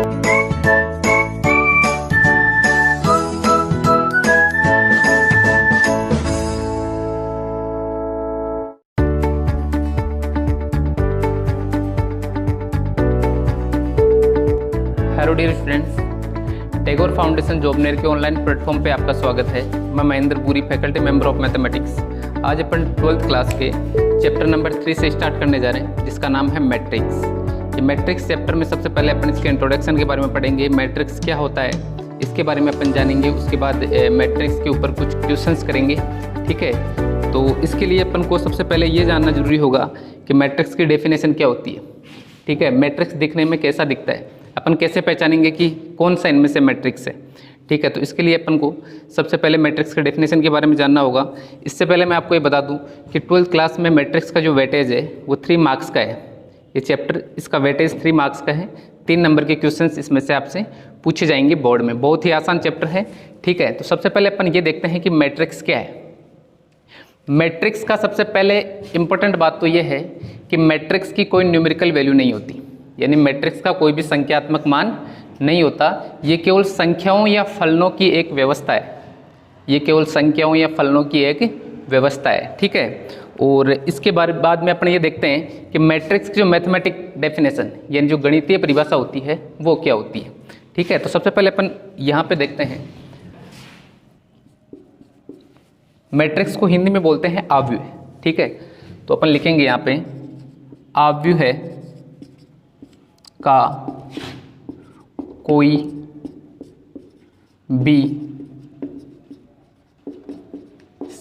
Hello dear students, Tagore Foundation Jobner के online platform पे आपका स्वागत है। मैं Mahendra Puri, faculty member of mathematics. आज अपन 12th क्लास के चैप्टर नंबर 3 से स्टार्ट करने जा रहे हैं, जिसका नाम है मैट्रिक्स। ये मैट्रिक्स चैप्टर में सबसे पहले अपन इसके इंट्रोडक्शन के बारे में पढ़ेंगे, मैट्रिक्स क्या होता है इसके बारे में अपन जानेंगे। उसके बाद मैट्रिक्स के ऊपर कुछ क्वेश्चंस करेंगे, ठीक है। तो इसके लिए अपन को सबसे पहले ये जानना जरूरी होगा कि मैट्रिक्स की डेफिनेशन क्या होती है, ठीक है। मैट्रिक्स दिखने में कैसा दिखता है, अपन कैसे पहचानेंगे कि कौन सा इनमें से मैट्रिक्स है, ठीक है। तो इसके लिए अपन को सबसे पहले मैट्रिक्स के डेफिनेशन के बारे में जानना होगा। इससे पहले मैं आपको ये बता दूं कि 12th क्लास में मैट्रिक्स का जो वेटेज है वो 3 मार्क्स का है। ये चैप्टर, इसका वेटेज 3 मार्क्स का है। 3 नंबर के क्वेश्चंस इसमें से आपसे पूछे जाएंगे बोर्ड में। बहुत ही आसान चैप्टर है, ठीक है। तो सबसे पहले अपन ये देखते हैं कि मैट्रिक्स क्या है। मैट्रिक्स का सबसे पहले इंपॉर्टेंट बात तो ये है कि मैट्रिक्स की कोई न्यूमेरिकल वैल्यू नहीं होती, यानी मैट्रिक्स का कोई भी संख्यात्मक मान नहीं होता। ये केवल संख्याओं या फलनों की एक व्यवस्था है। ये केवल संख्याओं या फलनों की एक व्यवस्था है, ठीक है। और इसके बाद में अपन ये देखते हैं कि मैट्रिक्स की जो मैथमेटिक डेफिनेशन यानी जो गणितीय परिभाषा होती है वो क्या होती है, ठीक है। तो सबसे पहले अपन यहाँ पे देखते हैं, मैट्रिक्स को हिंदी में बोलते हैं आव्यूह, ठीक है। तो अपन लिखेंगे यहाँ पे आव्यूह का कोई भी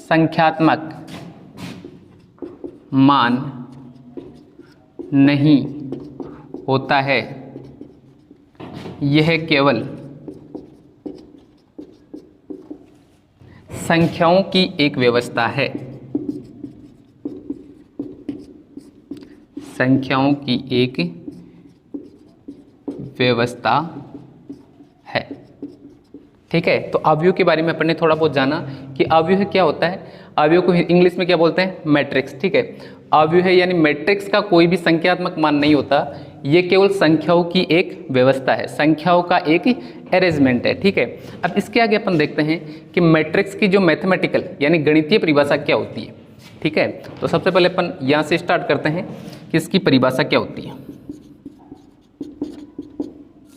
संख्यात्मक मान नहीं होता है, यह केवल संख्याओं की एक व्यवस्था है। संख्याओं की एक व्यवस्था है, ठीक है। तो आव्यूह के बारे में अपन ने थोड़ा बहुत जाना कि आव्यूह क्या होता है। आव्यूह को इंग्लिश में क्या बोलते हैं, मैट्रिक्स, ठीक है। आव्यूह यानी मैट्रिक्स का कोई भी संख्यात्मक मान नहीं होता, ये केवल संख्याओं की एक व्यवस्था है, संख्याओं का एक अरेंजमेंट है, ठीक है। अब इसके आगे अपन देखते हैं कि मैट्रिक्स की जो मैथमेटिकल यानी गणितीय परिभाषा क्या होती है, ठीक है। तो सबसे पहले अपन यहाँ से स्टार्ट करते हैं कि इसकी परिभाषा क्या होती है।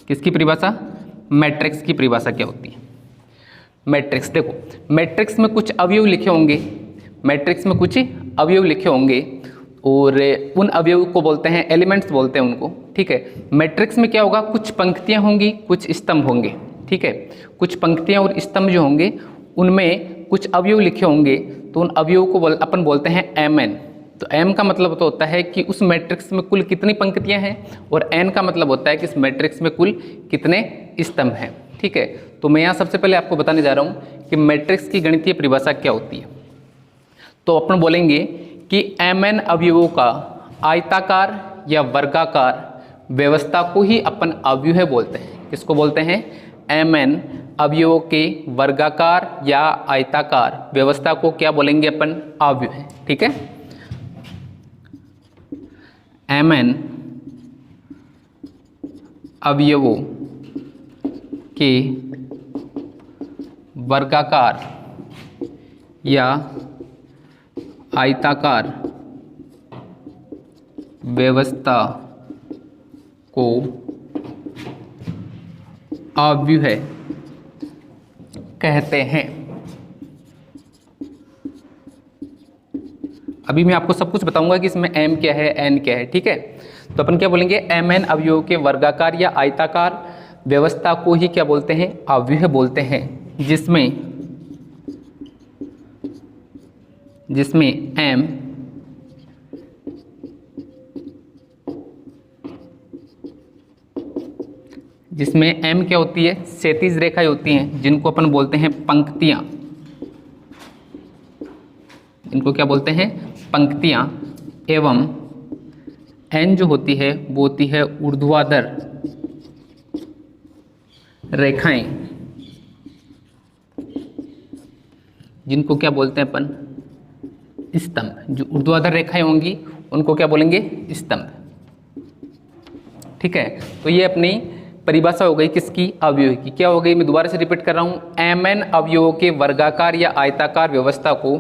किसकी परिभाषा, मैट्रिक्स की परिभाषा क्या होती है। मैट्रिक्स देखो, मैट्रिक्स में कुछ अवयव लिखे होंगे, मैट्रिक्स में कुछ अवयव लिखे होंगे और उन अवयव को बोलते हैं एलिमेंट्स बोलते हैं उनको, ठीक है। मैट्रिक्स में क्या होगा, कुछ पंक्तियां होंगी, कुछ स्तंभ होंगे, ठीक है। कुछ पंक्तियां और स्तंभ जो होंगे उनमें कुछ अवयव लिखे होंगे, तो उन अवयव को अपन बोलते हैं mn। तो m का मतलब तो होता है कि उस मैट्रिक्स में कुल कितनी पंक्तियां हैं, और n का मतलब होता है कि इस मैट्रिक्स में कुल कितने स्तंभ हैं, ठीक है। तो मैं यहाँ सबसे पहले आपको बताने जा रहा हूँ कि मैट्रिक्स की गणितीय परिभाषा क्या होती है। तो अपन बोलेंगे कि mn अवयवों का आयताकार या वर्गाकार व्यवस्था को ही अपन अव्यूह बोलते हैं। किसको बोलते हैं, mn अवयवों के वर्गाकार या आयताकार व्यवस्था को क्या बोलेंगे अपन, अव्यूह, ठीक है। mn अवयवों के वर्गाकार या आयताकार व्यवस्था को अव्यूह कहते हैं। अभी मैं आपको सब कुछ बताऊंगा कि इसमें m क्या है, n क्या है, ठीक है। तो अपन क्या बोलेंगे, mn अवयवों के वर्गाकार या आयताकार व्यवस्था को ही क्या बोलते हैं, अव्यूह बोलते हैं, जिसमें m क्या होती है, क्षैतिज रेखाएं होती हैं, जिनको अपन बोलते हैं पंक्तियां। इनको क्या बोलते हैं, पंक्तियां। एवं n जो होती है वो होती है ऊर्ध्वाधर रेखाएं, जिनको क्या बोलते हैं अपन, स्तंभ। जो ऊर्ध्वाधर रेखाएं होंगी उनको क्या बोलेंगे, स्तंभ, ठीक है। तो ये अपनी परिभाषा हो गई किसकी, अवयव की। क्या हो गई, मैं दोबारा से रिपीट कर रहा हूँ, mn अवयवों के वर्गाकार या आयताकार व्यवस्था को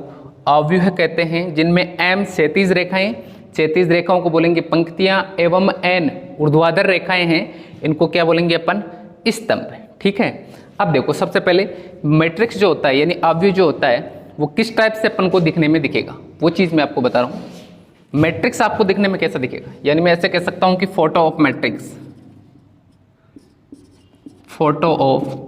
अवयव कहते हैं, जिनमें m क्षैतिज रेखाएं, क्षैतिज रेखाओं को बोलेंगे पंक्तियां, एवं n ऊर्ध्वाधर रेखाएं हैं, इनको क्या बोलेंगे अपन, स्तंभ। ठीक है। अब देखो सबसे पहले मैट्रिक्स जो होता है यानी अवयव जो होता है वो किस टाइप से अपन को दिखने में दिखेगा, वो चीज़ मैं आपको बता रहा हूँ। मैट्रिक्स आपको दिखने में कैसा दिखेगा, यानी मैं ऐसे कह सकता हूँ कि photo of matrix, photo of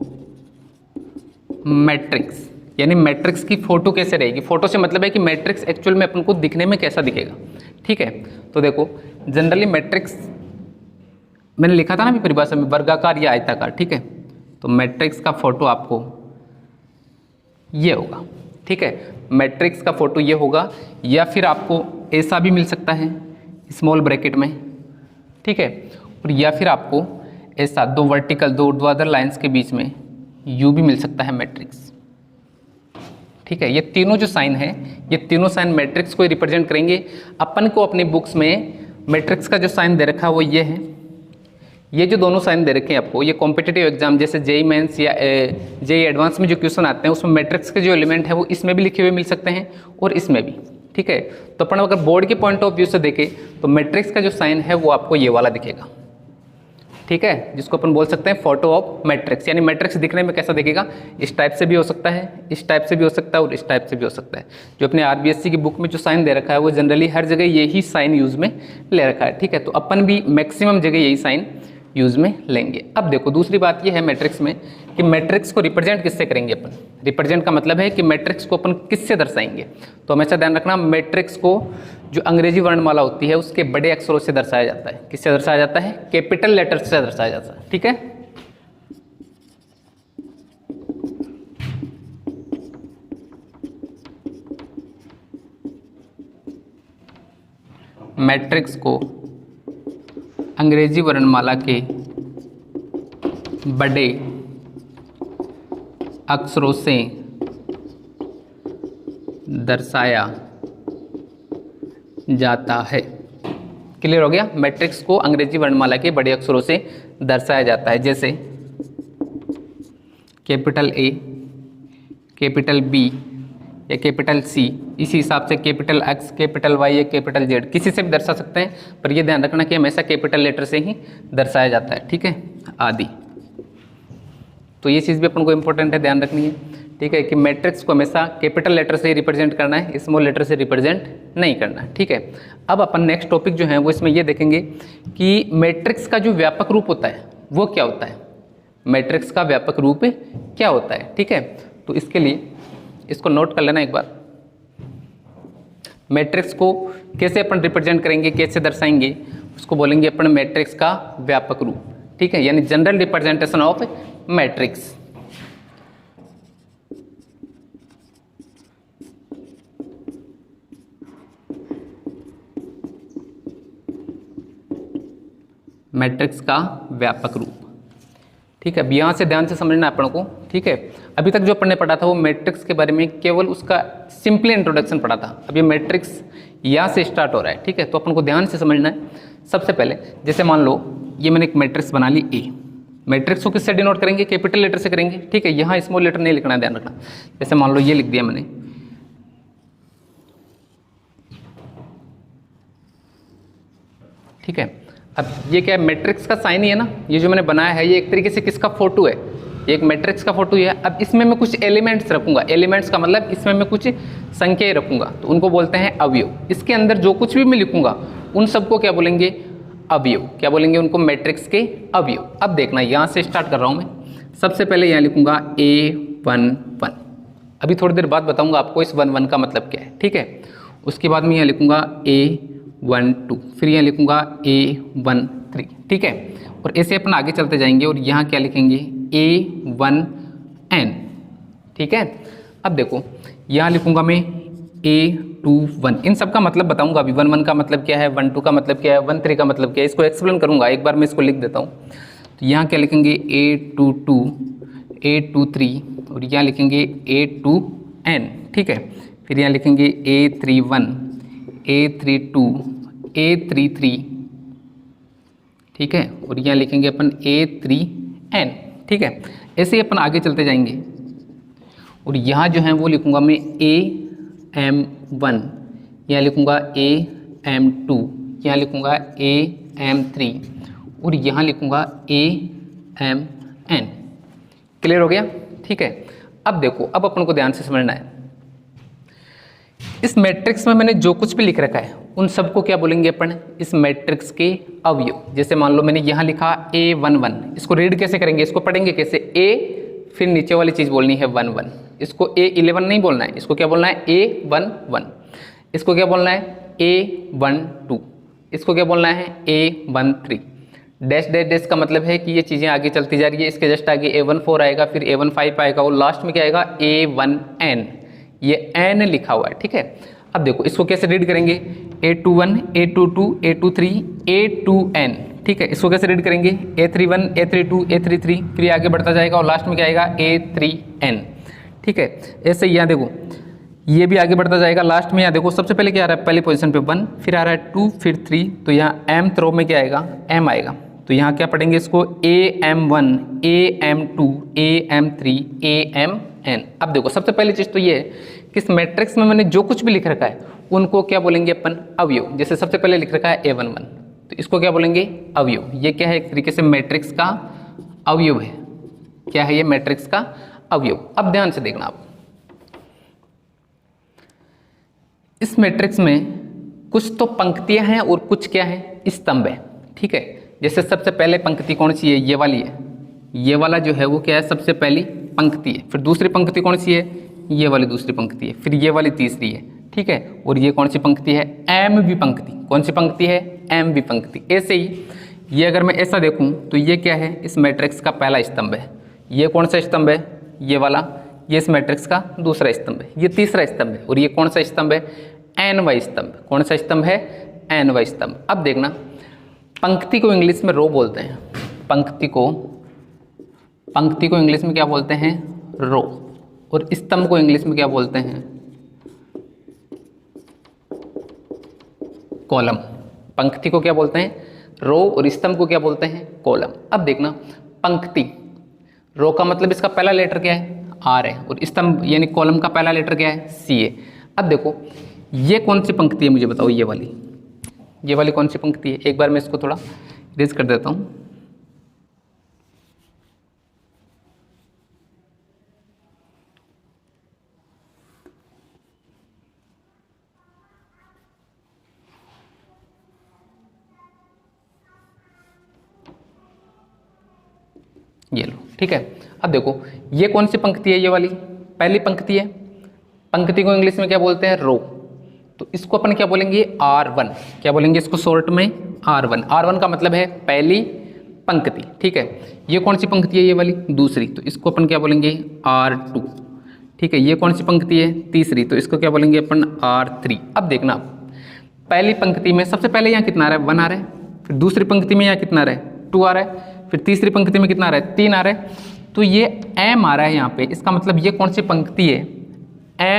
matrix, यानी मैट्रिक्स की फोटो कैसे रहेगी। फोटो से मतलब है कि मैट्रिक्स एक्चुअल में अपन को दिखने में कैसा दिखेगा। ठीक है। तो देखो जनरली मैट्रिक्स मैंने लिखा था ना अभी परिभाषा में, वर्गाकार या आयताकार। ठीक है। तो मैट्रिक्स का फोटो आपको ये होगा। ठीक है। मैट्रिक्स का फोटो ये होगा, या फिर आपको ऐसा भी मिल सकता है स्मॉल ब्रैकेट में। ठीक है। और या फिर आपको ऐसा दो वर्टिकल, दो ऊर्ध्वाधर लाइंस के बीच में यू भी मिल सकता है मैट्रिक्स। ठीक है। ये तीनों जो साइन है, ये तीनों साइन मैट्रिक्स को रिप्रेजेंट करेंगे। अपन को अपनी बुक्स में मैट्रिक्स का जो साइन दे रखा है वो ये है। ये जो दोनों साइन दे रखे हैं आपको, ये कॉम्पिटिटिव एग्जाम जैसे जेई मेंस या जेई एडवांस में जो क्वेश्चन आते हैं उसमें मैट्रिक्स के जो एलिमेंट है वो इसमें भी लिखे हुए मिल सकते हैं और इसमें भी। ठीक है। तो अपन अगर बोर्ड के पॉइंट ऑफ व्यू से देखें तो मैट्रिक्स का जो साइन है वो आपको ये वाला दिखेगा। ठीक है। जिसको अपन बोल सकते हैं फोटो ऑफ मैट्रिक्स, यानी मैट्रिक्स दिखने में कैसा दिखेगा, इस टाइप से भी हो सकता है, इस टाइप से भी हो सकता है और इस टाइप से भी हो सकता है। जो अपने आरबीएससी की बुक में जो साइन दे रखा है वो जनरली हर जगह यही साइन यूज में ले रखा है। ठीक है। तो अपन भी मैक्सिमम जगह यही साइन यूज में लेंगे। अब देखो दूसरी बात ये है मैट्रिक्स में कि मैट्रिक्स को रिप्रेजेंट किससे करेंगे अपन। रिप्रेजेंट का मतलब है कि मैट्रिक्स को अपन किससे दर्शाएंगे। तो हमेशा ध्यान रखना, मैट्रिक्स को जो अंग्रेजी वर्णमाला होती है उसके बड़े अक्षरों से दर्शाया जाता है। किससे दर्शाया जाता है, कैपिटल लेटर्स से दर्शाया जाता है। ठीक है। मैट्रिक्स को अंग्रेजी वर्णमाला के बड़े अक्षरों से दर्शाया जाता है। क्लियर हो गया। मैट्रिक्स को अंग्रेजी वर्णमाला के बड़े अक्षरों से दर्शाया जाता है, जैसे कैपिटल ए, कैपिटल बी या कैपिटल सी। इसी हिसाब से कैपिटल एक्स, कैपिटल वाई या कैपिटल जेड किसी से भी दर्शा सकते हैं, पर यह ध्यान रखना कि हमेशा कैपिटल लेटर से ही दर्शाया जाता है। ठीक है। आदि। तो ये चीज़ भी अपन को इंपॉर्टेंट है, ध्यान रखनी है। ठीक है कि मैट्रिक्स को हमेशा कैपिटल लेटर से ही रिप्रेजेंट करना है, स्मॉल लेटर से रिप्रेजेंट नहीं करना है। ठीक है। अब अपन नेक्स्ट टॉपिक जो है वो इसमें ये देखेंगे कि मैट्रिक्स का जो व्यापक रूप होता है वो क्या होता है। मैट्रिक्स का व्यापक रूप क्या होता है। ठीक है। तो इसके लिए इसको नोट कर लेना एक बार। मैट्रिक्स को कैसे अपन रिप्रेजेंट करेंगे, कैसे दर्शाएंगे, उसको बोलेंगे अपन मैट्रिक्स का व्यापक रूप। ठीक है। यानी general representation of matrix. Matrix का व्यापक रूप। ठीक है। अब यहाँ से ध्यान से समझना है अपन को। ठीक है। अभी तक जो अपन ने पढ़ा था वो मैट्रिक्स के बारे में केवल उसका सिंपली इंट्रोडक्शन पढ़ा था। अब ये मैट्रिक्स यहाँ से स्टार्ट हो रहा है। ठीक है। तो अपन को ध्यान से समझना है। सबसे पहले जैसे मान लो ये मैंने एक मैट्रिक्स बना ली ए। मैट्रिक्स को किससे डिनोट करेंगे, कैपिटल लेटर से करेंगे। ठीक है। यहाँ स्मॉल लेटर नहीं लिखना, ध्यान रखना। जैसे मान लो ये लिख दिया मैंने, ठीक है। अब ये क्या है, मैट्रिक्स का साइन ही है ना। ये जो मैंने बनाया है ये एक तरीके से किसका फोटो है, ये एक मैट्रिक्स का फोटो है। अब इसमें मैं कुछ एलिमेंट्स रखूंगा। एलिमेंट्स का मतलब इसमें मैं कुछ संख्याएं रखूंगा, तो उनको बोलते हैं अवयव। इसके अंदर जो कुछ भी मैं लिखूंगा उन सबको क्या बोलेंगे, अवयव। क्या बोलेंगे उनको, मैट्रिक्स के अवयव। अब देखना यहाँ से स्टार्ट कर रहा हूँ मैं। सबसे पहले यहाँ लिखूंगा A11। अभी थोड़ी देर बाद बताऊंगा आपको इस 11 का मतलब क्या है। ठीक है। उसके बाद मैं यहाँ लिखूंगा A12, फिर यहाँ लिखूंगा A13। ठीक है। और ऐसे अपन आगे चलते जाएंगे और यहाँ क्या लिखेंगे, A1N। ठीक है। अब देखो यहाँ लिखूंगा मैं A21। इन सब का मतलब बताऊंगा अभी। 11 का मतलब क्या है, 12 का मतलब क्या है, 13 का मतलब क्या है, इसको एक्सप्लेन करूंगा। एक बार मैं इसको लिख देता हूँ। तो यहाँ क्या लिखेंगे A22, A23 और यहाँ लिखेंगे A2N। ठीक है। फिर यहाँ लिखेंगे A31, A32, A33, ठीक है, और यहाँ लिखेंगे अपन A3N, ठीक है। ऐसे ही अपन आगे चलते जाएंगे और यहाँ जो है वो लिखूँगा मैं AM1, यहाँ लिखूँगा AM2, यहाँ लिखूँगा AM3 और यहाँ लिखूँगा AMN। क्लियर हो गया? ठीक है। अब देखो, अब अपन को ध्यान से समझना है, इस मैट्रिक्स में मैंने जो कुछ भी लिख रखा है उन सबको क्या बोलेंगे अपन? इस मैट्रिक्स के अवयव। जैसे मान लो मैंने यहाँ लिखा A11, इसको रीड कैसे करेंगे, इसको पढ़ेंगे कैसे? A फिर नीचे वाली चीज़ बोलनी है 11, इसको A11 नहीं बोलना है, इसको क्या बोलना है? A11। इसको क्या बोलना है? A12। इसको क्या बोलना है? A13। डैश डैश डैश का मतलब है कि ये चीज़ें आगे चलती जा रही है, इसके जस्ट आगे A14 आएगा, फिर A15 आएगा और लास्ट में क्या आएगा? A1N। ये N लिखा हुआ है, ठीक है। अब देखो इसको कैसे रीड करेंगे? A21, A22, A23, A2N, ठीक है। इसको कैसे रीड करेंगे? A31, A32, A33, फिर आगे बढ़ता जाएगा और लास्ट में क्या आएगा? A3N, ठीक है। ऐसे यहाँ देखो ये भी आगे बढ़ता जाएगा, लास्ट में यहाँ देखो सबसे पहले क्या आ रहा है? पहली पोजीशन पे 1, फिर आ रहा है 2, फिर 3, तो यहाँ M रो में क्या आएगा? M आएगा। तो यहाँ क्या पढ़ेंगे इसको? AM1, AM2, AM3, AMN। अब देखो सबसे पहली चीज़ तो ये है कि इस मैट्रिक्स में मैंने जो कुछ भी लिख रखा है उनको क्या बोलेंगे अपन? अवयव। जैसे सबसे पहले लिख रखा है A11, तो इसको क्या बोलेंगे? अवयव। ये क्या है? एक तरीके से मैट्रिक्स का अवयव है। क्या है ये? मैट्रिक्स का अवयव। अब ध्यान से देखना आप, इस मैट्रिक्स में कुछ तो पंक्तियां हैं और कुछ क्या है? स्तंभ है, ठीक है। जैसे सबसे पहले पंक्ति कौन सी है? ये वाली है। ये वाला जो है वो क्या है? सबसे पहली पंक्ति है। फिर दूसरी पंक्ति कौन सी है? ये वाली दूसरी पंक्ति है। फिर ये वाली तीसरी है, ठीक है। और ये कौन सी पंक्ति है? MV पंक्ति। कौन सी पंक्ति है? MV पंक्ति। ऐसे ही ये अगर मैं ऐसा देखूं तो ये क्या है? इस मैट्रिक्स का पहला स्तंभ है। ये कौन सा स्तंभ है? ये वाला। ये इस मैट्रिक्स का दूसरा स्तंभ है। ये तीसरा स्तंभ है। और ये कौन सा स्तंभ है? NY स्तंभ। कौन सा स्तंभ है? NY स्तंभ। अब देखना, पंक्ति को इंग्लिश में रो बोलते हैं। पंक्ति को इंग्लिश में क्या बोलते हैं? रो। और स्तंभ को इंग्लिश में क्या बोलते हैं? कॉलम। पंक्ति को क्या बोलते हैं? रो, और स्तंभ को क्या बोलते हैं? कॉलम। अब देखना, पंक्ति, रो का मतलब इसका पहला लेटर क्या है? R है, और स्तंभ यानी कॉलम का पहला लेटर क्या है? C है। अब देखो ये कौन सी पंक्ति है मुझे बताओ? ये वाली कौन सी पंक्ति है? एक बार मैं इसको थोड़ा इरेज कर देता हूँ। ये लो, ठीक है। अब देखो ये कौन सी पंक्ति है? ये वाली पहली पंक्ति है। पंक्ति को इंग्लिश में क्या बोलते हैं? रो। तो इसको अपन क्या बोलेंगे? R1। क्या बोलेंगे इसको शॉर्ट में? R1। R1 का मतलब है पहली पंक्ति, ठीक है। ये कौन सी पंक्ति है? ये वाली दूसरी, तो इसको अपन क्या बोलेंगे? R2, ठीक है। ये कौन सी पंक्ति है? तीसरी, तो इसको क्या बोलेंगे अपन? R3। अब देखना, पहली पंक्ति में सबसे पहले यहाँ कितना आ रहा है? 1 आ रहा है। फिर दूसरी पंक्ति में यहाँ कितना आ रहा है? 2 आ रहा है। फिर तीसरी पंक्ति में कितना आ रहा है? 3 आ रहा है। तो ये M आ रहा है यहाँ पे। इसका मतलब ये कौन सी पंक्ति है?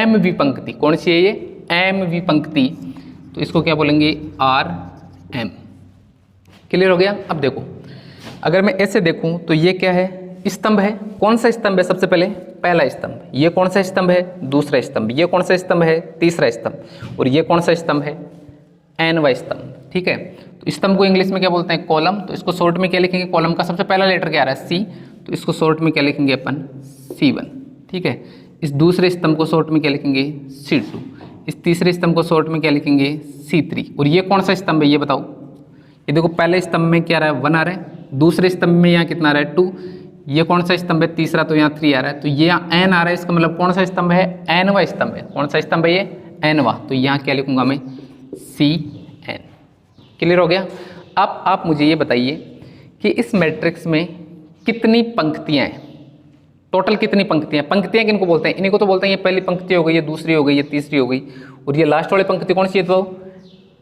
MV पंक्ति। कौन सी है ये? MV पंक्ति। तो इसको क्या बोलेंगे? RM। क्लियर हो गया? अब देखो अगर मैं ऐसे देखूं तो ये क्या है? स्तंभ है। कौन सा स्तंभ है? सबसे पहले पहला स्तंभ। ये कौन सा स्तंभ है? दूसरा स्तंभ। ये कौन सा स्तंभ है? तीसरा स्तंभ। और ये कौन सा स्तंभ है? NY स्तंभ, ठीक है। तो स्तंभ को इंग्लिश में क्या बोलते हैं? कॉलम। तो इसको शॉर्ट में क्या लिखेंगे? कॉलम का सबसे पहला लेटर क्या आ रहा है? C, तो इसको शॉर्ट में क्या लिखेंगे अपन? C1, ठीक है। इस दूसरे स्तंभ को शॉर्ट में क्या लिखेंगे? C2। इस तीसरे स्तंभ को शॉर्ट में क्या लिखेंगे? C3। और ये कौन सा स्तंभ है? ये बताओ। ये देखो पहले स्तंभ में क्या आ रहा है? 1 आ रहा है। दूसरे स्तंभ में यहाँ कितना आ रहा है? 2। ये कौन सा स्तंभ है? तीसरा, तो यहाँ 3 आ रहा है। तो ये यहाँ N आ रहा है। इसका मतलब कौन सा स्तंभ है? NY स्तंभ है। कौन सा स्तंभ है ये? NY। तो यहाँ क्या लिखूंगा मैं? CN। क्लियर हो गया? अब आप मुझे ये बताइए कि इस मैट्रिक्स में कितनी पंक्तियाँ हैं? टोटल कितनी पंक्तियाँ? पंक्तियाँ किनको बोलते हैं? इन्हीं को तो बोलते हैं। ये पहली पंक्ति हो गई, ये दूसरी हो गई, ये तीसरी हो गई, और ये लास्ट वाली पंक्ति कौन सी है? तो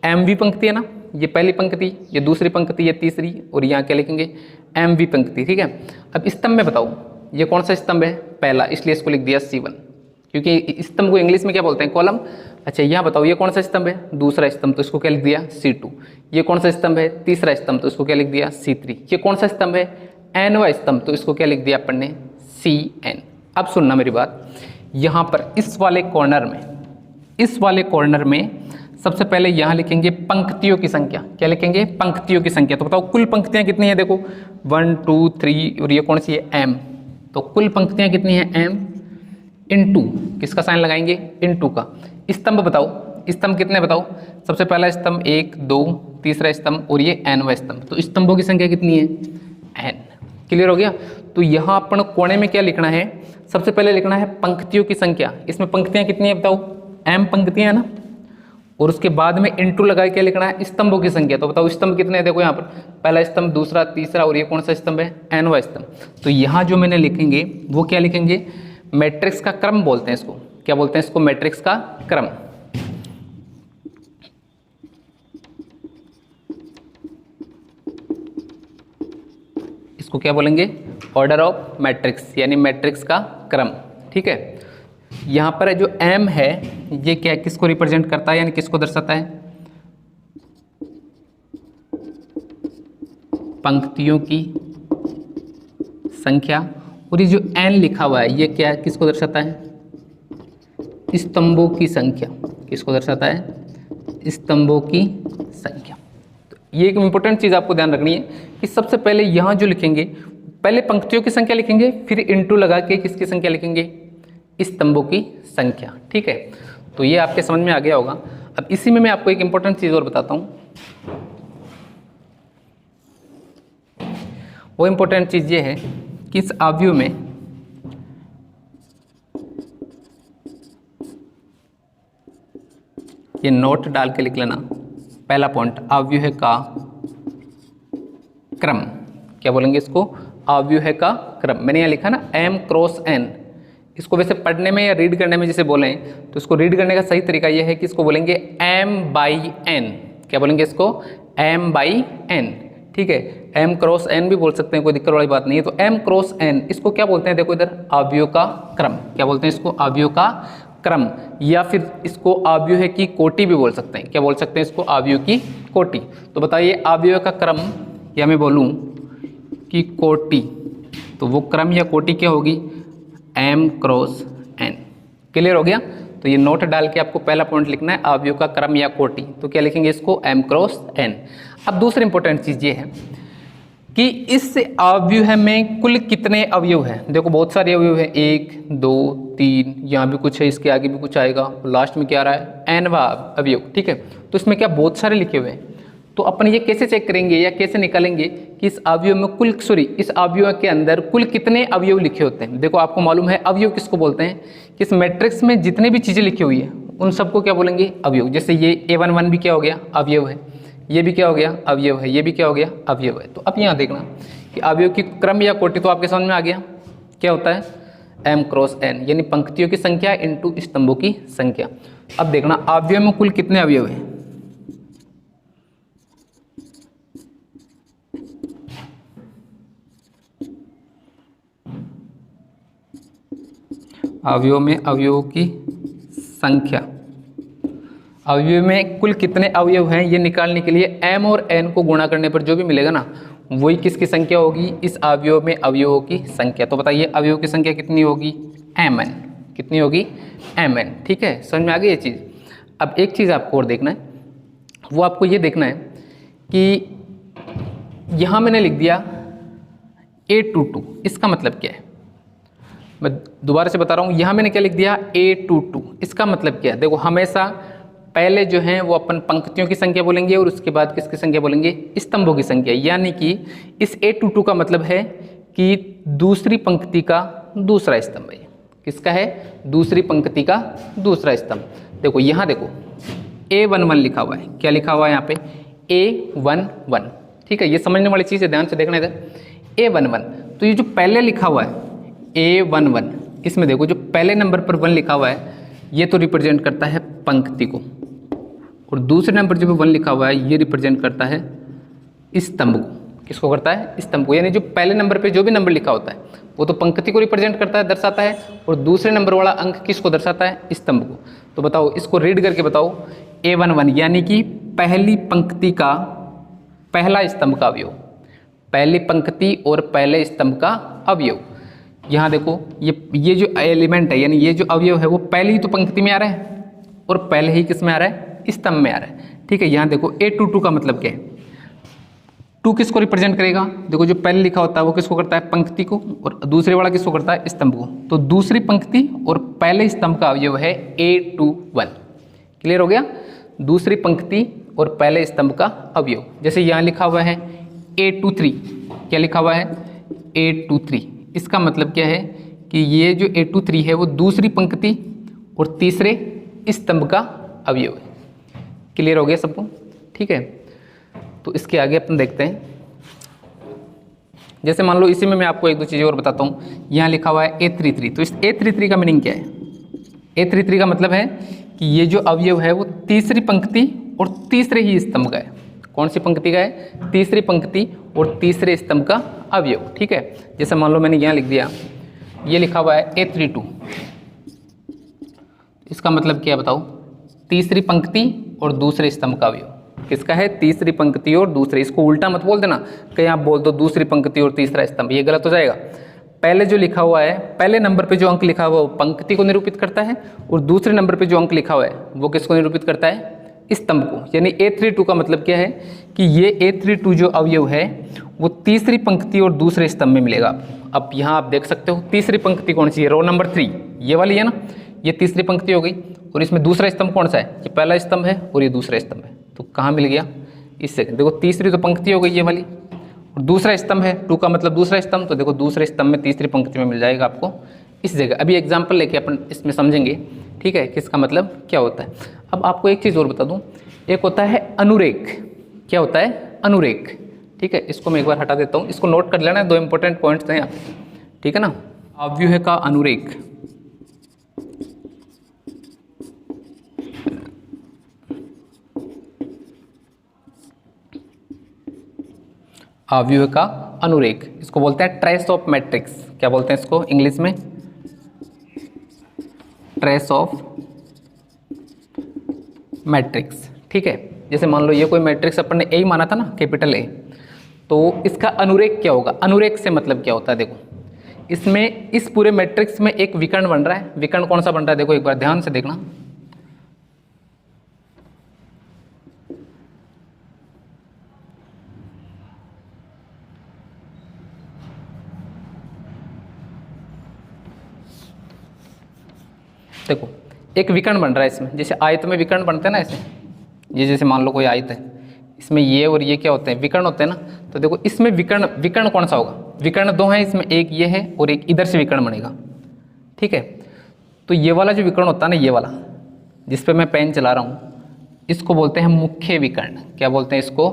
MV पंक्ति है ना। ये पहली पंक्ति, ये दूसरी पंक्ति, ये तीसरी, और यहाँ क्या लिखेंगे? MV पंक्ति, ठीक है। अब स्तंभ में बताओ ये कौन सा स्तंभ है? पहला, इसलिए इसको लिख दिया C1, क्योंकि स्तंभ को इंग्लिश में क्या बोलते हैं? कॉलम। अच्छा यहाँ बताओ ये कौन सा स्तंभ है, दूसरा स्तंभ, तो इसको क्या लिख दिया C2। ये कौन सा स्तंभ है, तीसरा स्तंभ, तो इसको क्या लिख दिया C3। ये कौन सा स्तंभ है, nवां स्तंभ, तो इसको क्या लिख दिया अपन ने Cn। अब सुनना मेरी बात, यहाँ पर इस वाले कॉर्नर में सबसे पहले यहाँ लिखेंगे पंक्तियों की संख्या। क्या लिखेंगे, पंक्तियों की संख्या। तो बताओ कुल पंक्तियाँ कितनी है, देखो 1 2 3 और ये कौन सी है m, तो कुल पंक्तियाँ कितनी है m इंटू किसका साइन लगाएंगे, इंटू का। स्तंभ बताओ, स्तंभ कितने बताओ, सबसे पहला स्तंभ 1 2, तीसरा स्तंभ और ये nवां स्तंभ, तो स्तंभों की संख्या कितनी है n। क्लियर हो गया। तो यहाँ अपन कोने में क्या लिखना है, सबसे पहले लिखना है पंक्तियों की संख्या। इसमें पंक्तियाँ कितनी है बताओ, m पंक्तियाँ है ना, और उसके बाद में इंटू लगा के लिखना है स्तंभों की संख्या। तो बताओ स्तंभ कितने हैं, देखो यहाँ पर पहला स्तंभ, दूसरा, तीसरा और ये कौन सा स्तंभ है, nवां स्तंभ। तो यहाँ जो मैंने लिखेंगे वो क्या लिखेंगे, मैट्रिक्स का क्रम बोलते हैं इसको। क्या बोलते हैं इसको, मैट्रिक्स का क्रम। इसको क्या बोलेंगे, ऑर्डर ऑफ मैट्रिक्स, यानी मैट्रिक्स का क्रम। ठीक है। यहाँ पर जो m है ये क्या, किसको रिप्रेजेंट करता है, यानी किसको दर्शाता है, पंक्तियों की संख्या। और ये जो n लिखा हुआ है ये क्या, किसको दर्शाता है, स्तंभों की संख्या। किसको दर्शाता है, स्तंभों की संख्या। तो ये एक इंपॉर्टेंट चीज़ आपको ध्यान रखनी है कि सबसे पहले यहाँ जो लिखेंगे, पहले पंक्तियों की संख्या लिखेंगे, फिर इंटू लगा के किसकी संख्या लिखेंगे, स्तंभों की संख्या। ठीक है। तो ये आपके समझ में आ गया होगा। अब इसी में मैं आपको एक इंपॉर्टेंट चीज़ और बताता हूँ। वो इंपॉर्टेंट चीज़ ये है कि इस अवयव में ये नोट डाल के लिख लेना, पहला पॉइंट, अवयव का क्रम। क्या बोलेंगे इसको, अवयव का क्रम। मैंने यहाँ लिखा ना m क्रॉस n। इसको वैसे पढ़ने में या रीड करने में जैसे बोलें तो इसको रीड करने का सही तरीका यह है कि इसको बोलेंगे m/n। क्या बोलेंगे इसको, m/n। ठीक है, m क्रॉस n भी बोल सकते हैं, कोई दिक्कत वाली बात नहीं है। तो m क्रॉस n इसको क्या बोलते हैं, देखो इधर, अवयव का क्रम। क्या बोलते हैं इसको, अवयव का क्रम, या फिर इसको अवयव की कोटि भी बोल सकते हैं। क्या बोल सकते हैं इसको, अवयव की कोटि। तो बताइए अवयव का क्रम, या मैं बोलूँ कि कोटि, तो वो क्रम या कोटि क्या होगी, m क्रॉस n। क्लियर हो गया। तो ये नोट डाल के आपको पहला पॉइंट लिखना है, अवयव का क्रम या कोटि। तो क्या लिखेंगे इसको, m क्रॉस n। अब दूसरी इंपॉर्टेंट चीज़ ये है कि इस अवयव में कुल कितने अवयव हैं। देखो बहुत सारे अवयव हैं, 1 2 3, यहाँ भी कुछ है, इसके आगे भी कुछ आएगा, लास्ट में क्या आ रहा है, nवां अवयव। ठीक है। तो इसमें क्या बहुत सारे लिखे हुए हैं। तो अपन ये कैसे चेक करेंगे या कैसे निकालेंगे कि इस अवयव में कुल, इस अवयव के अंदर कुल कितने अवयव लिखे होते हैं। देखो आपको मालूम है अवयव किसको बोलते हैं, कि इस मैट्रिक्स में जितने भी चीज़ें लिखी हुई है उन सबको क्या बोलेंगे, अवयव। जैसे ये a11 भी क्या हो गया, अवयव है, ये भी क्या हो गया, अवयव है, ये भी क्या हो गया, अवयव है। तो अब यहाँ देखना कि अवयव की क्रम या कोटि तो आपके समझ में आ गया, क्या होता है, m क्रॉस n, यानी पंक्तियों की संख्या इंटू स्तंभों की संख्या। अब देखना अवयव में कुल कितने अवयव हैं। अवयव में अवयवों की संख्या, अवयव में कुल कितने अवयव हैं ये निकालने के लिए m और n को गुणा करने पर जो भी मिलेगा ना वही किसकी संख्या होगी, इस अवयव में अवयवों की संख्या। तो बताइए अवयव की संख्या कितनी होगी, mn। कितनी होगी, mn। ठीक है, समझ में आ गई ये चीज़। अब एक चीज़ आपको और देखना है, वो आपको ये देखना है कि यहाँ मैंने लिख दिया a22, इसका मतलब क्या है। मैं दोबारा से बता रहा हूँ, यहाँ मैंने क्या लिख दिया, a22, इसका मतलब क्या है। देखो हमेशा पहले जो है वो अपन पंक्तियों की संख्या बोलेंगे और उसके बाद किसकी संख्या बोलेंगे, स्तंभों की संख्या। यानी कि इस a22 का मतलब है कि दूसरी पंक्ति का दूसरा स्तंभ है। किसका है, दूसरी पंक्ति का दूसरा स्तंभ। देखो यहाँ देखो a11 लिखा हुआ है, क्या लिखा हुआ है यहाँ पे, a11। ठीक है, ये समझने वाली चीज़ है, ध्यान से देखना इधर, a11। तो ये जो पहले लिखा हुआ है a11, इसमें देखो जो पहले नंबर पर 1 लिखा हुआ है ये तो रिप्रेजेंट करता है पंक्ति को, और दूसरे नंबर जो 1 लिखा हुआ है ये रिप्रेजेंट करता है स्तंभ को। किसको करता है, स्तंभ को। यानी जो पहले नंबर पे जो भी नंबर लिखा होता है वो तो पंक्ति को रिप्रेजेंट करता है, दर्शाता है, और दूसरे नंबर वाला अंक किसको दर्शाता है, स्तंभ को। तो बताओ, इसको रीड करके बताओ। A11 यानी कि पहली पंक्ति का पहला स्तंभ का अवयव, पहली पंक्ति और पहले स्तंभ का अवयव। यहाँ देखो ये जो एलिमेंट है यानी ये जो अवयव है वो पहले ही तो पंक्ति में आ रहा है और पहले ही किस में आ रहा है, स्तंभ में आ रहा है। ठीक है, यहाँ देखो A22 का मतलब क्या है, 2 किसको रिप्रेजेंट करेगा, देखो जो पहले लिखा होता है वो किसको करता है, पंक्ति को, और दूसरे वाला किसको करता है, स्तंभ को। तो दूसरी पंक्ति और पहले स्तंभ का अवयव है A21। क्लियर हो गया, दूसरी पंक्ति और पहले स्तंभ का अवयव। जैसे यहाँ लिखा हुआ है A23, क्या लिखा हुआ है, A23। इसका मतलब क्या है कि ये जो A23 है वो दूसरी पंक्ति और तीसरे स्तंभ का अवयव है। क्लियर हो गया सबको, ठीक है। तो इसके आगे अपन देखते हैं। जैसे मान लो इसी में मैं आपको एक दो चीज़ें और बताता हूँ। यहाँ लिखा हुआ है A33, तो इस A33 का मीनिंग क्या है, A33 का मतलब है कि ये जो अवयव है वो तीसरी पंक्ति और तीसरे ही स्तंभ का है। कौन सी पंक्ति का है, तीसरी पंक्ति और तीसरे स्तंभ का अवयव। ठीक है, जैसे मान लो मैंने यहाँ लिख दिया, ये लिखा हुआ है A32, इसका मतलब क्या है बताओ, तीसरी पंक्ति और दूसरे स्तंभ का अवयव। किसका है, तीसरी पंक्ति और दूसरे। इसको उल्टा मत बोल देना, कहीं आप बोल दो दूसरी पंक्ति और तीसरा स्तंभ, ये गलत हो जाएगा। पहले जो लिखा हुआ है, पहले नंबर पे जो अंक लिखा हुआ है वो पंक्ति को निरूपित करता है और दूसरे नंबर पे जो अंक लिखा हुआ है वो किसको निरूपित करता है, स्तंभ को। यानी A32 का मतलब क्या है कि ये A32 जो अवयव है वो तीसरी पंक्ति और दूसरे स्तंभ में मिलेगा। अब यहाँ आप देख सकते हो तीसरी पंक्ति कौन सी है, रो नंबर 3 ये वाली है ना, ये तीसरी पंक्ति हो गई। और इसमें दूसरा स्तंभ कौन सा है, ये पहला स्तंभ है और ये दूसरा स्तंभ है। तो कहाँ मिल गया, इससे देखो तीसरी तो पंक्ति हो गई ये वाली और दूसरा स्तंभ है, 2 का मतलब दूसरा स्तंभ, तो देखो दूसरे स्तंभ में तीसरी पंक्ति में मिल जाएगा आपको इस जगह। अभी एग्जाम्पल लेके अपन इसमें समझेंगे, ठीक है, किसका मतलब क्या होता है। अब आपको एक चीज़ और बता दूं, एक होता है अनुरेख। क्या होता है, अनुरेख। ठीक है, इसको मैं एक बार हटा देता हूँ, इसको नोट कर लेना, 2 इंपॉर्टेंट पॉइंट्स हैं यहाँ, ठीक है ना। अव्यूह का अनुरेख, अव्यूह का अनुरेख, इसको बोलते हैं ट्रेस ऑफ मैट्रिक्स। क्या बोलते हैं इसको इंग्लिश में, ट्रेस ऑफ मैट्रिक्स। ठीक है, जैसे मान लो ये कोई मैट्रिक्स अपन ने ए माना था ना, कैपिटल ए, तो इसका अनुरेख क्या होगा। अनुरेख से मतलब क्या होता है, देखो इसमें इस पूरे मैट्रिक्स में एक विकर्ण बन रहा है। विकर्ण कौन सा बन रहा है, देखो एक बार ध्यान से देखना। देखो एक विकर्ण बन रहा है इसमें, जैसे आयत में विकर्ण बनते हैं ना ऐसे, ये जैसे मान लो कोई आयत है, इसमें ये और ये क्या होते हैं, विकर्ण होते हैं ना। तो देखो इसमें विकर्ण कौन सा होगा, विकर्ण 2 हैं इसमें, एक ये है और एक इधर से विकर्ण बनेगा। ठीक है, तो ये वाला जो विकर्ण होता है ना, ये वाला जिस पे मैं पेन चला रहा हूँ, इसको बोलते हैं मुख्य विकर्ण। क्या बोलते हैं इसको,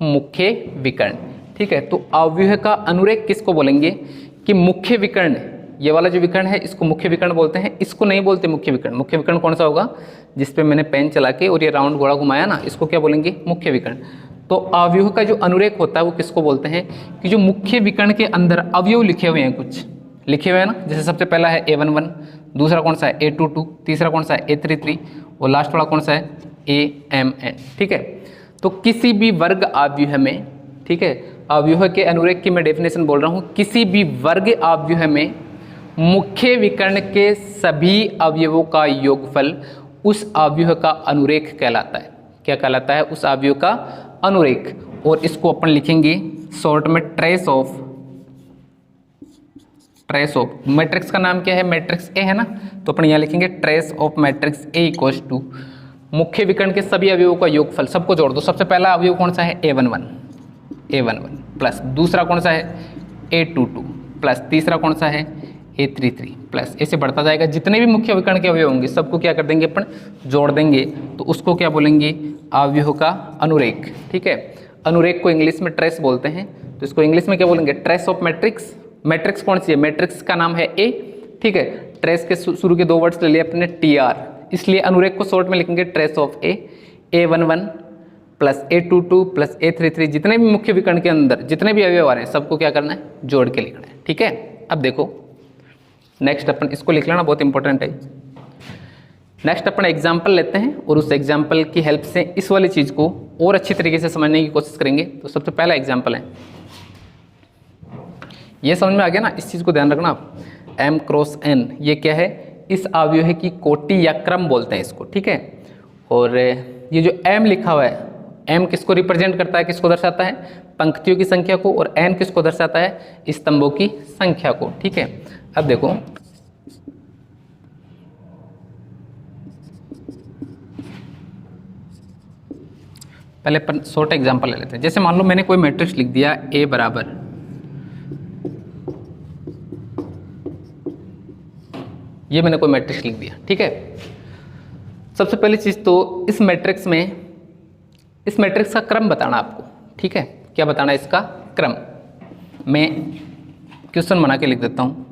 मुख्य विकर्ण। ठीक है, तो अव्यूह का अनुरेख किसको बोलेंगे कि मुख्य विकर्ण, ये वाला जो विकर्ण है इसको मुख्य विकर्ण बोलते हैं, इसको नहीं बोलते मुख्य विकर्ण। मुख्य विकर्ण कौन सा होगा, जिस पे मैंने पेन चला के और ये राउंड घोड़ा घुमाया ना, इसको क्या बोलेंगे, मुख्य विकर्ण। तो अव्यूह का जो अनुरेख होता है वो किसको बोलते हैं कि जो मुख्य विकर्ण के अंदर अवयव लिखे हुए हैं, कुछ लिखे हुए हैं ना, जैसे सबसे पहला है A11, दूसरा कौन सा है A22, तीसरा कौन सा है A33 और लास्ट वाला कौन सा है AMN। ठीक है, तो किसी भी वर्ग अव्यूह में, ठीक है, अव्यूह के अनुरेख की मैं डेफिनेशन बोल रहा हूँ, किसी भी वर्ग अव्यूह में मुख्य विकर्ण के सभी अवयवों का योगफल उस अव्यूह का अनुरेख कहलाता है। क्या कहलाता है, उस अव्यूह का अनुरेख। और इसको अपन लिखेंगे शॉर्ट में ट्रेस ऑफ। मैट्रिक्स का नाम क्या है, मैट्रिक्स ए है ना, तो अपन यहाँ लिखेंगे trace of matrix A equals to मुख्य विकर्ण के सभी अवयवों का योगफल। सबको जोड़ दो। सबसे पहला अवयव कौन सा है, A11 प्लस दूसरा कौन सा है A22 प्लस तीसरा कौन सा है A33 प्लस, ऐसे बढ़ता जाएगा। जितने भी मुख्य विकर्ण के अवयव होंगे सबको क्या कर देंगे अपन, जोड़ देंगे, तो उसको क्या बोलेंगे, अवयव का अनुरेख। ठीक है, अनुरेख को इंग्लिश में ट्रेस बोलते हैं, तो इसको इंग्लिश में क्या बोलेंगे, ट्रेस ऑफ मैट्रिक्स। मैट्रिक्स कौन सी है, मैट्रिक्स का नाम है ए। ठीक है, ट्रेस के शुरू के 2 वर्ड्स ले लिए अपने TR, इसलिए अनुरेख को शॉर्ट में लिखेंगे trace of A. A11 plus A22 plus A33, जितने भी मुख्य विकर्ण के अंदर जितने भी अवयव आ रहे हैं सबको क्या करना है, जोड़ के लिखना है। ठीक है, अब देखो नेक्स्ट अपन इसको लिख लेना, बहुत इंपॉर्टेंट है। नेक्स्ट अपन एग्जाम्पल लेते हैं और उस एग्जाम्पल की हेल्प से इस वाली चीज़ को और अच्छी तरीके से समझने की कोशिश करेंगे। तो सबसे पहला एग्जाम्पल है, ये समझ में आ गया ना, इस चीज़ को ध्यान रखना आप। m क्रॉस n ये क्या है, इस अवयव की कोटि या क्रम बोलते हैं इसको, ठीक है। और ये जो m लिखा हुआ है, m किसको रिप्रेजेंट करता है, किसको दर्शाता है, पंक्तियों की संख्या को, और n किसको दर्शाता है, स्तंभों की संख्या को, ठीक है। अब देखो पहले अपन शॉर्ट एग्जांपल ले लेते हैं। जैसे मान लो मैंने कोई मैट्रिक्स लिख दिया a बराबर, ये मैंने कोई मैट्रिक्स लिख दिया, ठीक है। सबसे पहली चीज़ तो इस मैट्रिक्स का क्रम बताना आपको, ठीक है। क्या बताना है, इसका क्रम। मैं क्वेश्चन बना के लिख देता हूँ।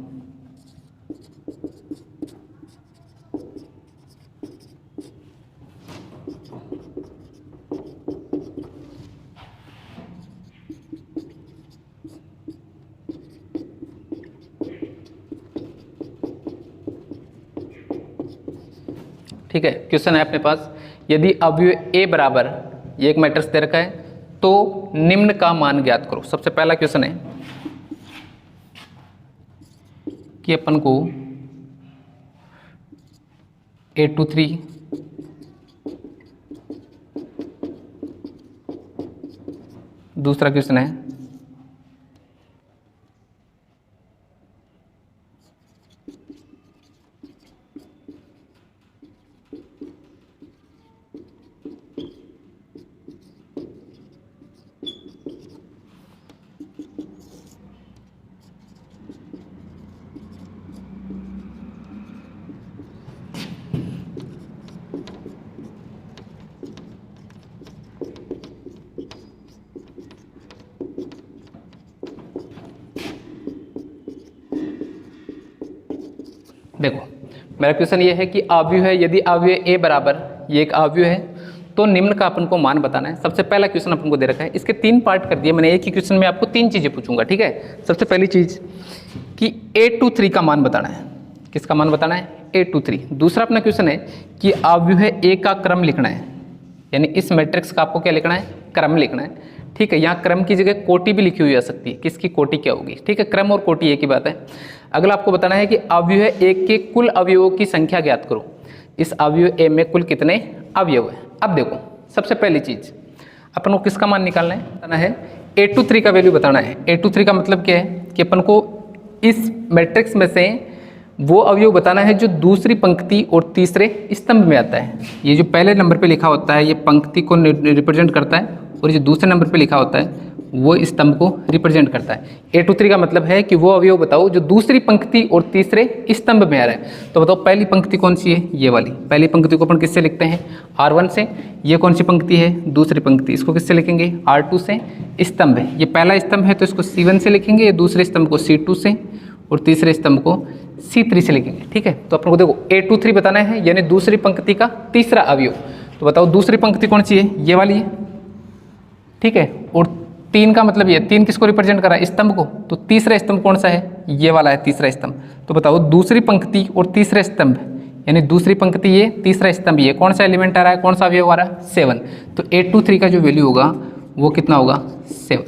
ठीक है, क्वेश्चन है अपने पास, यदि अवयव a बराबर, ये एक मैट्रिक्स दे रखा है, तो निम्न का मान ज्ञात करो। सबसे पहला क्वेश्चन है कि अपन को a23 दूसरा क्वेश्चन है देखो मेरा क्वेश्चन ये है कि अवयव है, यदि अवयव a बराबर, ये एक अवयव है, तो निम्न का अपन को मान बताना है। सबसे पहला क्वेश्चन अपन को दे रखा है, इसके 3 पार्ट कर दिए मैंने। एक ही क्वेश्चन में आपको 3 चीज़ें पूछूंगा, ठीक है। सबसे पहली चीज़ कि a23 का मान बताना है। किसका मान बताना है, a23। दूसरा अपना क्वेश्चन है कि अवयव है a का क्रम लिखना है, यानी इस मैट्रिक्स का आपको क्या लिखना है, क्रम लिखना है, ठीक है। यहाँ क्रम की जगह कोटि भी लिखी हुई आ सकती है, किसकी कोटि क्या होगी, ठीक है। क्रम और कोटि एक ही बात है। अगला आपको बताना है कि अवयव है a के कुल अवयवों की संख्या ज्ञात करो। इस अवयव a में कुल कितने अवयव है। अब देखो सबसे पहली चीज अपन को किसका मान निकालना है, बताना है a23 का वैल्यू बताना है। a23 का मतलब क्या है कि अपन को इस मैट्रिक्स में से वो अवयव बताना है जो दूसरी पंक्ति और तीसरे स्तंभ में आता है। ये जो पहले नंबर पे लिखा होता है ये पंक्ति को रिप्रेजेंट करता है, और ये जो दूसरे नंबर पे लिखा होता है वो स्तंभ को रिप्रेजेंट करता है। a23 का मतलब है कि वो अवयव बताओ जो दूसरी पंक्ति और तीसरे स्तंभ में आ रहा है। तो बताओ पहली पंक्ति कौन सी है, ये वाली। पहली पंक्ति को अपन किससे लिखते हैं, R1 से। ये कौन सी पंक्ति है, दूसरी पंक्ति, इसको किससे लिखेंगे, R2 से। स्तंभ है, ये पहला स्तंभ है तो इसको C1 से लिखेंगे, ये दूसरे स्तंभ को C2 से, और तीसरे स्तंभ को C3 से लिखेंगे, ठीक है। तो अपन को देखो a23 बताना है, यानी दूसरी पंक्ति का तीसरा अवयव। तो बताओ दूसरी पंक्ति कौन सी है, ये वाली है, ठीक है। और 3 का मतलब ये 3 किसको रिप्रेजेंट कर रहा है, स्तंभ को। तो तीसरा स्तंभ कौन सा है, ये वाला है तीसरा स्तंभ। तो बताओ दूसरी पंक्ति और तीसरा स्तंभ, यानी दूसरी पंक्ति ये, तीसरा स्तंभ ये, कौन सा एलिमेंट आ रहा है, कौन सा अवयव आ रहा है, 7। तो a23 का जो वैल्यू होगा वो कितना होगा, 7,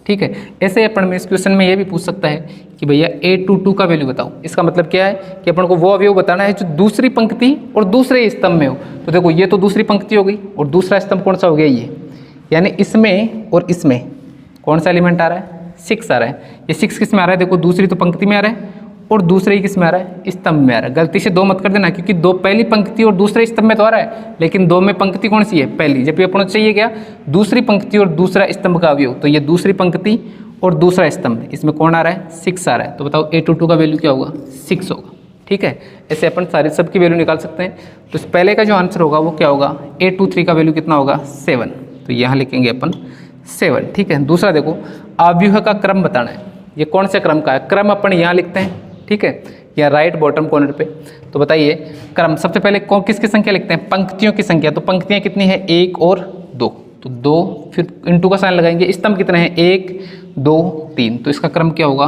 ठीक है। ऐसे अपन में इस क्वेश्चन में ये भी पूछ सकता है कि भैया a22 का वैल्यू बताओ। इसका मतलब क्या है कि अपन को वो अवयव बताना है जो दूसरी पंक्ति और दूसरे स्तंभ में हो। तो देखो ये तो दूसरी पंक्ति हो गई, और दूसरा स्तंभ कौन सा हो गया, ये, यानी इसमें और इसमें कौन सा एलिमेंट आ रहा है, 6 आ रहा है। ये 6 किस में आ रहा है, देखो दूसरी तो पंक्ति में आ रहा है और दूसरे ही किस में आ रहा है, स्तंभ में आ रहा है। गलती से 2 मत कर देना, क्योंकि 2 पहली पंक्ति और दूसरे स्तंभ में तो आ रहा है, लेकिन 2 में पंक्ति कौन सी है, पहली। जबकि अपन को चाहिए क्या, दूसरी पंक्ति और दूसरा स्तंभ का अवयव। तो ये दूसरी पंक्ति और दूसरा स्तंभ, इसमें कौन आ रहा है, 6 आ रहा है। तो बताओ a22 का वैल्यू क्या होगा, 6 होगा, ठीक है। ऐसे अपन सारे सब की वैल्यू निकाल सकते हैं। तो पहले का जो आंसर होगा वो क्या होगा, a23 का वैल्यू कितना होगा, 7। तो यहाँ लिखेंगे अपन 7, ठीक है। दूसरा देखो अवयव का क्रम बताना है। ये कौन से क्रम का है, क्रम अपन यहाँ लिखते हैं, ठीक है, या राइट बॉटम कॉर्नर पे। तो बताइए क्रम, सबसे पहले कौन किसकी संख्या लिखते हैं, पंक्तियों की संख्या। तो पंक्तियाँ कितनी है, 1 और 2, तो 2, फिर इंटू का साइन लगाएंगे। स्तंभ कितने हैं, 1 2 3, तो इसका क्रम क्या होगा,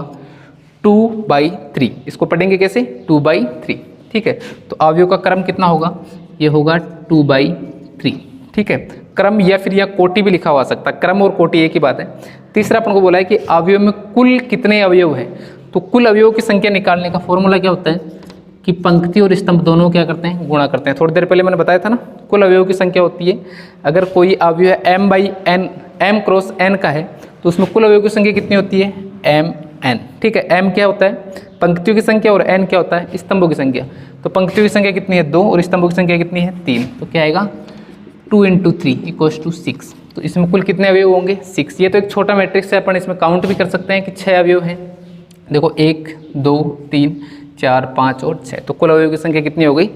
2/3। इसको पढ़ेंगे कैसे, 2/3, ठीक है। तो अवयव का क्रम कितना होगा, ये होगा 2/3, ठीक है। क्रम या फिर यह कोटि भी लिखा हुआ सकता है, क्रम और कोटि एक ही बात है। तीसरा अपन को बोला है कि अवयव में कुल कितने अवयव हैं, तो कुल अवयवों की संख्या निकालने का फॉर्मूला क्या होता है कि पंक्ति और स्तंभ दोनों क्या करते हैं, गुणा करते हैं। थोड़ी देर पहले मैंने बताया था ना, कुल अवयवों की संख्या होती है, अगर कोई अवयव m/n m क्रॉस n का है तो उसमें कुल अवयवों की संख्या कितनी होती है, mn, ठीक है। m क्या होता है, पंक्तियों की संख्या, और n क्या होता है, स्तंभों की संख्या। तो पंक्तियों की संख्या कितनी है, 2, और स्तंभों की संख्या कितनी है, 3। तो क्या आएगा, 2 × 3 = 6। तो इसमें कुल कितने अवयव होंगे, 6। ये तो एक छोटा मैट्रिक्स है, अपन इसमें काउंट भी कर सकते हैं कि 6 अवयव हैं। देखो 1 2 3 4 5 और 6, तो कुल अवयव की संख्या कितनी हो गई,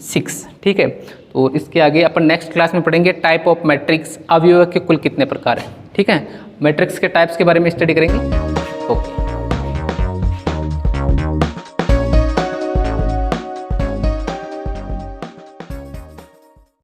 6, ठीक है। तो इसके आगे अपन नेक्स्ट क्लास में पढ़ेंगे टाइप ऑफ मैट्रिक्स, अवयव के कुल कितने प्रकार हैं, ठीक है। मैट्रिक्स के टाइप्स के बारे में स्टडी करेंगे। ओके।